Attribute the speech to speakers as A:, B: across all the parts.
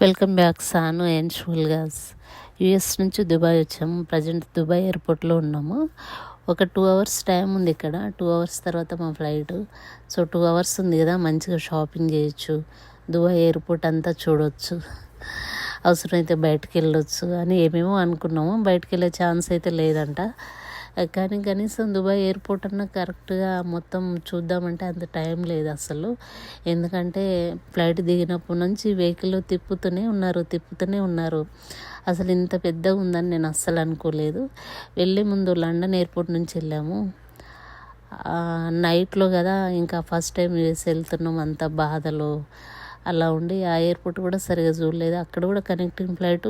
A: Welcome back Sanu and షుల్గాస్. US నుంచి Dubai వచ్చాము. ప్రజెంట్ దుబాయ్ ఎయిర్పోర్ట్లో ఉన్నాము. ఒక 2 అవర్స్ టైం ఉంది ఇక్కడ. 2 అవర్స్ తర్వాత మా ఫ్లైట్. సో 2 అవర్స్ ఉంది కదా, మంచిగా షాపింగ్ చేయొచ్చు, దుబాయ్ ఎయిర్పోర్ట్ అంతా చూడవచ్చు, అవసరమైతే బయటకు వెళ్ళొచ్చు అని ఏమేమో అనుకున్నాము. బయటకు వెళ్ళే ఛాన్స్ అయితే లేదంట. కానీ కనీసం దుబాయ్ ఎయిర్పోర్ట్ అన్న కరెక్ట్గా మొత్తం చూద్దామంటే అంత టైం లేదు అసలు. ఎందుకంటే ఫ్లైట్ దిగినప్పటి నుంచి వెహికల్ తిప్పుతూనే ఉన్నారు. అసలు ఇంత పెద్దగా ఉందని నేను అస్సలు అనుకోలేదు. వెళ్ళే ముందు లండన్ ఎయిర్పోర్ట్ నుంచి వెళ్ళాము. నైట్లో కదా, ఇంకా ఫస్ట్ టైం యూఎస్ వెళ్తున్నాం, అంత బాధలో అలా ఉండి ఆ ఎయిర్పోర్ట్ కూడా సరిగా చూడలేదు. అక్కడ కూడా కనెక్టింగ్ ఫ్లైట్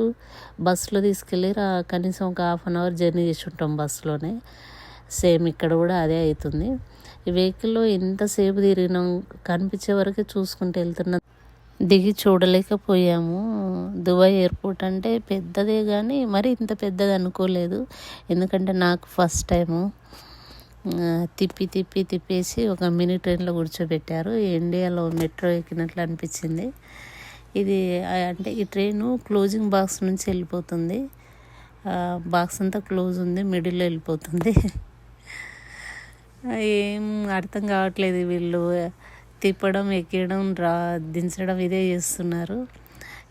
A: బస్సులో తీసుకెళ్ళి కనీసం ఒక 1/2 అవర్ జర్నీ చేసి ఉంటాం బస్సులోనే. సేమ్ ఇక్కడ కూడా అదే అవుతుంది. ఈ వెహికల్లో ఎంతసేపు తిరిగినాం, కనిపించే వరకే చూసుకుంటూ వెళ్తున్నాం, దిగి చూడలేకపోయాము. దుబాయ్ ఎయిర్పోర్ట్ అంటే పెద్దదే కానీ మరి ఇంత పెద్దది అనుకోలేదు. ఎందుకంటే నాకు ఫస్ట్ టైము. తిప్పేసి ఒక మినీ ట్రైన్లో కూర్చోబెట్టారు. ఇండియాలో మెట్రో ఎక్కినట్లు అనిపించింది. ఇది అంటే ఈ ట్రైను క్లోజింగ్ బాక్స్ నుంచి వెళ్ళిపోతుంది. బాక్స్ అంతా క్లోజ్ ఉంది, మిడిల్లో వెళ్ళిపోతుంది. ఏం అర్థం కావట్లేదు. వీళ్ళు తిప్పడం, ఎక్కడం, దించడం ఇదే చేస్తున్నారు.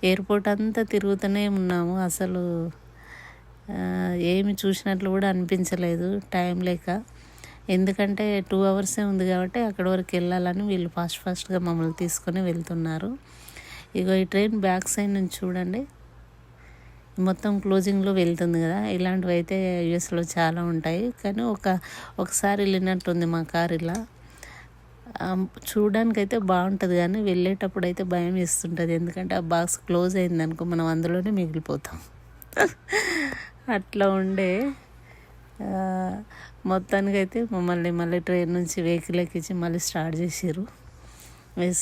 A: ఎయిర్పోర్ట్ అంతా తిరుగుతూనే ఉన్నాము. అసలు ఏమి చూసినట్లు కూడా అనిపించలేదు టైం లేక. ఎందుకంటే 2 అవర్సే ఉంది కాబట్టి అక్కడ వరకు వెళ్ళాలని వీళ్ళు ఫాస్ట్గా మమ్మల్ని తీసుకొని వెళ్తున్నారు. ఇగో ఈ ట్రైన్ బ్యాక్ సైడ్ నుంచి చూడండి, మొత్తం క్లోజింగ్లో వెళ్తుంది కదా. ఇలాంటివి అయితే యూఎస్లో చాలా ఉంటాయి. కానీ ఒకసారి వెళ్ళినట్టుంది మా కారు. ఇలా చూడడానికైతే బాగుంటుంది కానీ వెళ్ళేటప్పుడు అయితే భయం వేస్తుంటుంది. ఎందుకంటే ఆ బాక్స్ క్లోజ్ అయిందనుకో మనం అందులోనే మిగిలిపోతాం. అట్లా ఉండే. మొత్తానికైతే మళ్ళీ ట్రైన్ నుంచి వెహికల్ ఎక్కించి మళ్ళీ స్టార్ట్ చేసారు.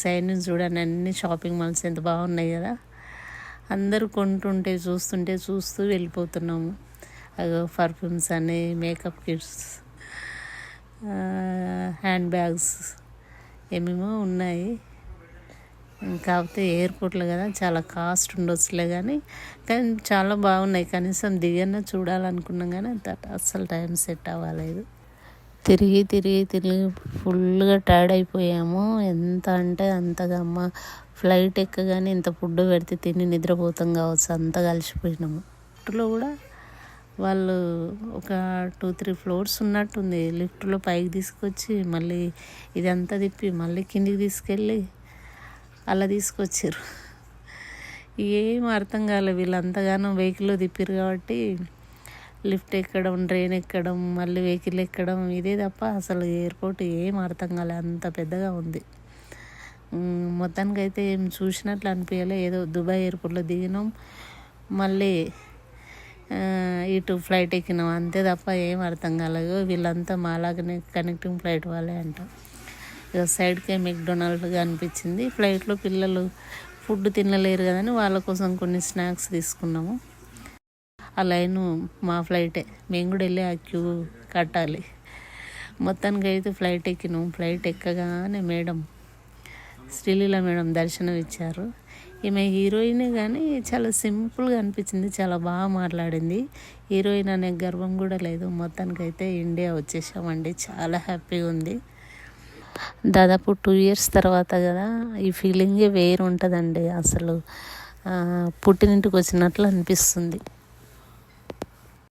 A: సైడ్ నుంచి చూడండి, అన్ని షాపింగ్ మాల్స్ ఎంత బాగున్నాయి కదా. అందరూ చూస్తూ వెళ్ళిపోతున్నాము. పర్ఫ్యూమ్స్ అని, మేకప్ కిట్స్, హ్యాండ్ బ్యాగ్స్ ఏమేమో ఉన్నాయి. కాకపోతే ఎయిర్పోర్ట్లో కదా చాలా కాస్ట్ ఉండొచ్చులే కానీ చాలా బాగున్నాయి. కనీసం దిగన్నా చూడాలనుకున్నాం కానీ అస్సలు టైం సెట్ అవ్వలేదు. తిరిగి ఫుల్గా టైర్డ్ అయిపోయాము. ఎంత అంటే అంతగా. అమ్మ ఫ్లైట్ ఎక్కగానే ఇంత ఫుడ్ పెడితే తిని నిద్రపోతాం కావచ్చు, అంతగా అలసిపోయినాము. లిఫ్ట్లో కూడా వాళ్ళు ఒక 2-3 ఫ్లోర్స్ ఉన్నట్టుంది. లిఫ్ట్లో పైకి తీసుకొచ్చి మళ్ళీ ఇదంతా తిప్పి మళ్ళీ కిందికి తీసుకెళ్ళి అలా తీసుకొచ్చారు. ఏం అర్థం కాలేదు. వీళ్ళంతగానో వెహికల్లో తిప్పారు కాబట్టి లిఫ్ట్ ఎక్కడం, ట్రైన్ ఎక్కడం, మళ్ళీ వెహికల్ ఎక్కడం ఇదే తప్ప అసలు ఎయిర్పోర్ట్ ఏం అర్థం కాలేదు. అంత పెద్దగా ఉంది. మొత్తానికైతే ఏం చూసినట్లు అనిపించలే. ఏదో దుబాయ్ ఎయిర్పోర్ట్లో దిగినాం, మళ్ళీ ఇటు ఫ్లైట్ ఎక్కినాం, అంతే తప్ప ఏం అర్థం కాలేదు. వీళ్ళంతా మాలాగనే కనెక్టింగ్ ఫ్లైట్ వాళ్ళే అంట. ఇక సైడ్కే మెక్డొనాల్డ్గా అనిపించింది. ఫ్లైట్లో పిల్లలు ఫుడ్ తినలేరు కదని వాళ్ళ కోసం కొన్ని స్నాక్స్ తీసుకున్నాము. ఆ లైను మా ఫ్లైటే, మేము కూడా వెళ్ళి ఆ క్యూ కట్టాలి. మొత్తానికి అయితే ఫ్లైట్ ఎక్కినాం. ఫ్లైట్ ఎక్కగానే శ్రీలీల మేడం దర్శనం ఇచ్చారు. ఈమె హీరోయినే కానీ చాలా సింపుల్గా అనిపించింది, చాలా బాగా మాట్లాడింది. హీరోయిన్ అనే గర్వం కూడా లేదు. మొత్తానికైతే ఇండియా వచ్చేసామండి. చాలా హ్యాపీగా ఉంది. దాదాపు 2 ఇయర్స్ తర్వాత కదా, ఈ ఫీలింగే వేరు ఉంటుందండి. అసలు పుట్టినింటికి వచ్చినట్లు అనిపిస్తుంది.